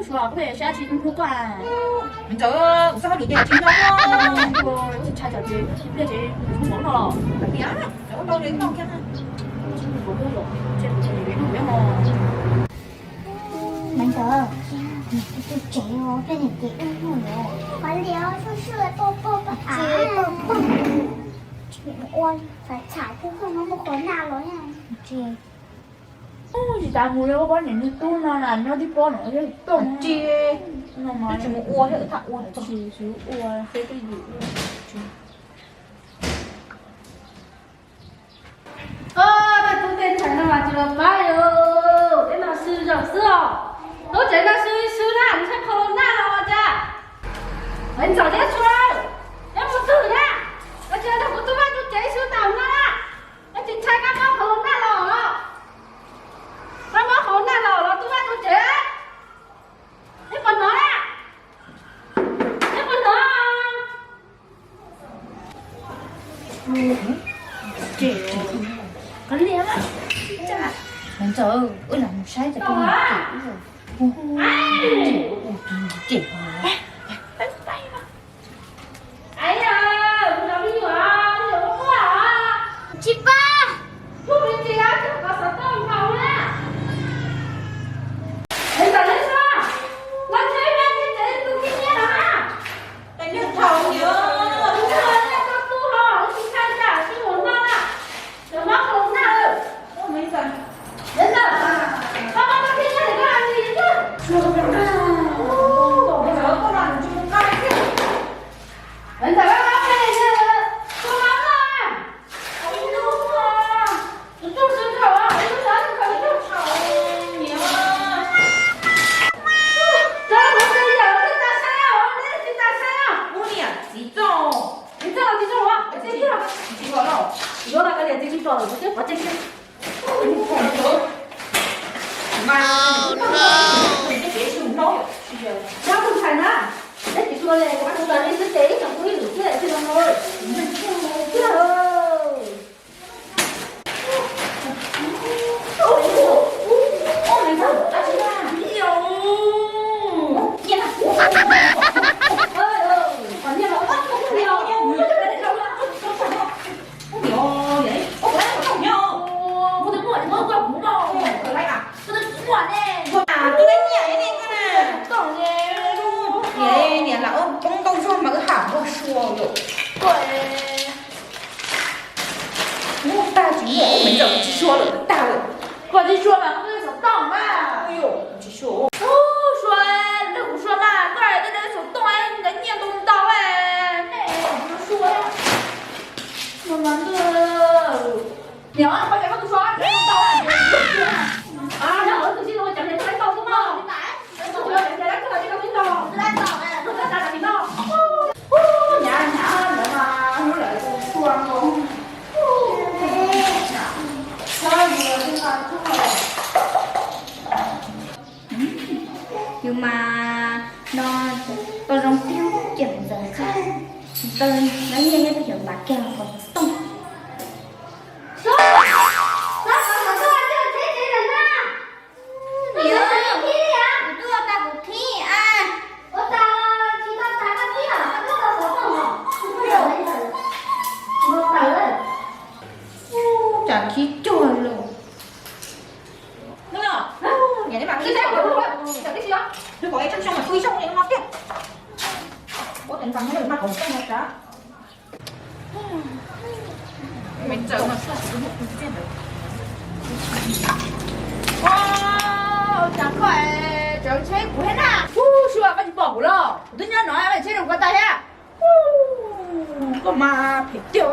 说不得下去图书馆。你走，我上你点青椒哦。我去查小姐，不要去出门了。别啊，我到你到看啊。我不用，这不是你别弄别弄。难得，你不是贼哦，被你给误会了。完了，就是抱抱吧，姐抱抱。我phải trả cũng không có khó nào rồi nha chị. Chị ta mua đâu có những cái tu nào là nó đi bỏ nữa chứ không chị nó mà chỉ muốn uống hết thằng uống chỉ số uống thế cái gì那昨天才能把这个买哟，电脑是就是哦，我这个是啦，你才考那了我家，你早点出来，要不走呀？我觉得我他妈就这手倒了，我今天刚刚考那了，刚刚考那了，他妈就这，你不拿呀？你不拿？chị có liếm á chả mình chờ ơi làm sai cho cái gì chị哎呀，我找你啊，你有空啊？chị ba 不理解啊，这个啥都搞了。哎，大人说，那这边你这都给你了啊？ anh biết thầu nhớ 你这那个都好，你看一下，是我妈了，什么红那我没事人呢？爸爸妈天天得干你这。说不了我不知道让你去干去人在外面看电视，说完了。哎呦啊你就是考啊，你啥时考就考。你啊这我这里有去打山呀，我们去打山呀。我俩集中你这了，记住我，我进去了。集中了你给我那个脸进去做了，我进去。你捧着妈你这别凶招哟是不是 要不惨呐！那你说嘞，我知道你是谁，想回你这去了吗？你们听我这喽。我没事大姐啊有。你看哎呦，关键了，我这边的我来我重要我的墨，你给我挂胡毛，我来啊我的墨呢？我啊tôi đánh nhảy lên cái nè 懂嘞。 nhảy nhảy là ông công công cho mà cái hảo của xua rồi 对。 我大姐我没怎么去说了大了我就说嘛，我就手动嘛。哎呦你去说哦，说哎，你不说嘛，我儿子这手动哎，你的念动不到哎，哎，不说呀。慢慢的，娘，快点跟我说，念动到哎，啊，然后儿子记得我讲点出来搞什么？你来，我要讲来，这个领导，来搞哎，我在打领导。nhà nhà nữa mà nó lại còn xuân luôn sao giờ chúng ta chút rồi nhưng mà nó tôi rong tiêu chừng giờ khác tôi nói như thế bây giờ bà kêu còn tung chả khí chua luôn đúng không nhà cái bạn đi theo tôi gọi trong xong mà khui xong thì nó tiếp có thành phần nó được mà còn xong rồi cả mình chờ mà sao cũng một cái này wow chẳng phải trở chế của hết à xưa bạn bỏ rồi tôi nhớ nói bạn chế được qua tay ha có mà phải tiêu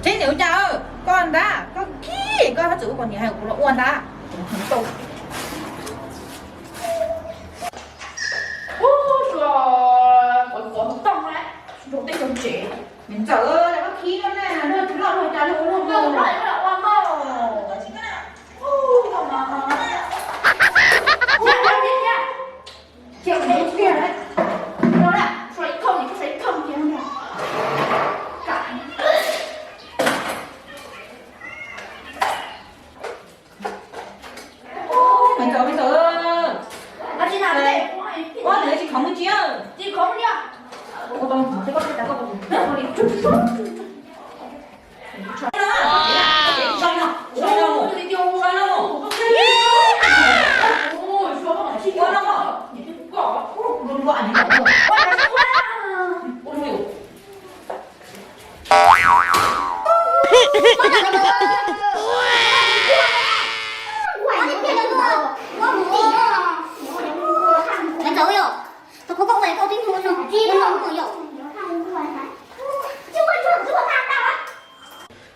chế liệu chờ con đã con khí con nó giữ còn nhà hàng của nó uốn đã không tốt còn có một tông đấy chúng tôi không chế mình chờ là có khí lắm nè nó chúng nó hồi trả lời luôn không rồi phải là oan đâu Chịu đấy kia đấy. Nó là xoay không thì cứ xoay không kia nè. Cả. không muốn chia. Chị không nhá. Cô con sẽ có thể đặt con. Con đi. Xoay nó. Xoay nó. Xoay nó. Xoay nó. Ôi, sao mà chị Xoay nó. có. Luôn gọi anh không. Ôi, là sao quá. Ôi hiểu. Mày走哟，他不够喂，够听说呢，鸡都没有。就会这么大大了。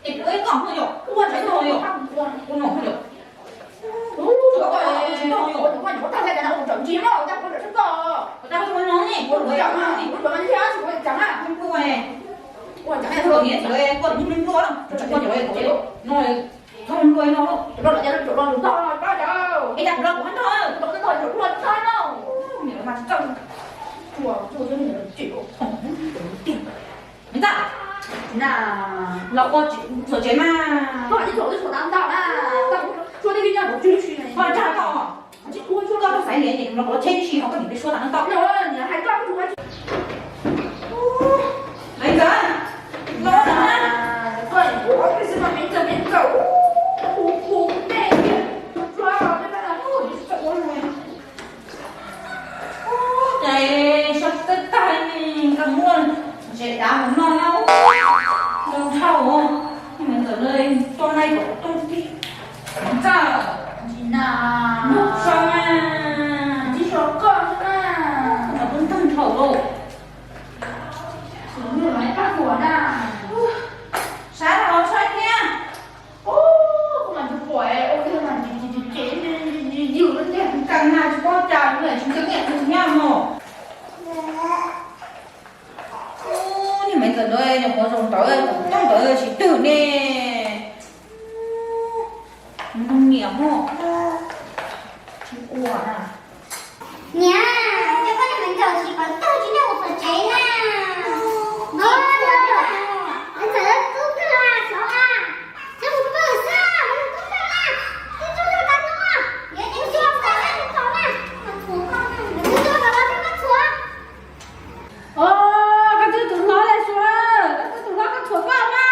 Thì ấy còn không hiểu. Con thấy không hiểu. Con không hiểu. Tao không nói nè. Con với chẳng à. Không cô này. Thường nghĩa thì ơi, con không có đâu. Con hiểu ơi, cô nói không quay nó đâu. Cái đặt của nó cũng thôi. Hiểu mà trong. Mình ra. Lọ con sửa chế mà. Con cha cọ. Con có phải liền thì nó có trên chi không có những cái số là nó cọ. Anh ra. Nó là. Này, sắp tới tay mình cầm luôn. Sẽ đá một non nhau. Đâu thao không? Mình ở đây cho này có tôi đi. Ra. Lúc sao nha. Nó vẫn thân thở rồi. Sáng rồi xoay kia. Càng nào chỉ có trà nữa chúng ta nghe cùng nhau mà. Nhưng mấy giờ đây nó có dòng tới cũng trong tới chỉ tử nè. Không nhiều không? Chị ủa à? Nha, cái con này mình chờ chỉ có tôi chỉ là một phần cháy nè. Nó được. Anh sợ tốt là cháu à. Cháu không có sao, mình không sao à. Thế chú cho ta nữa. Nhớ em chưa sao anh không có nè. Con xuống con này, mình chưa có bao nhiêu con xuống. Các chú tụi nó lại xuống. Các chú tụi nó các chuột vào mà.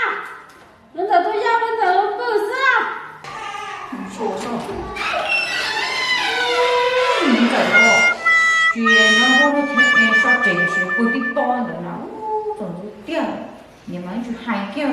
Bây giờ tôi giao bây giờ bự sao? Sổ sao? Mình chạy đâu? Chuyện nó có thể sao chạy sẽ có tí to nữa nó. Rồi tiền. Nhưng mà chú hay kêu.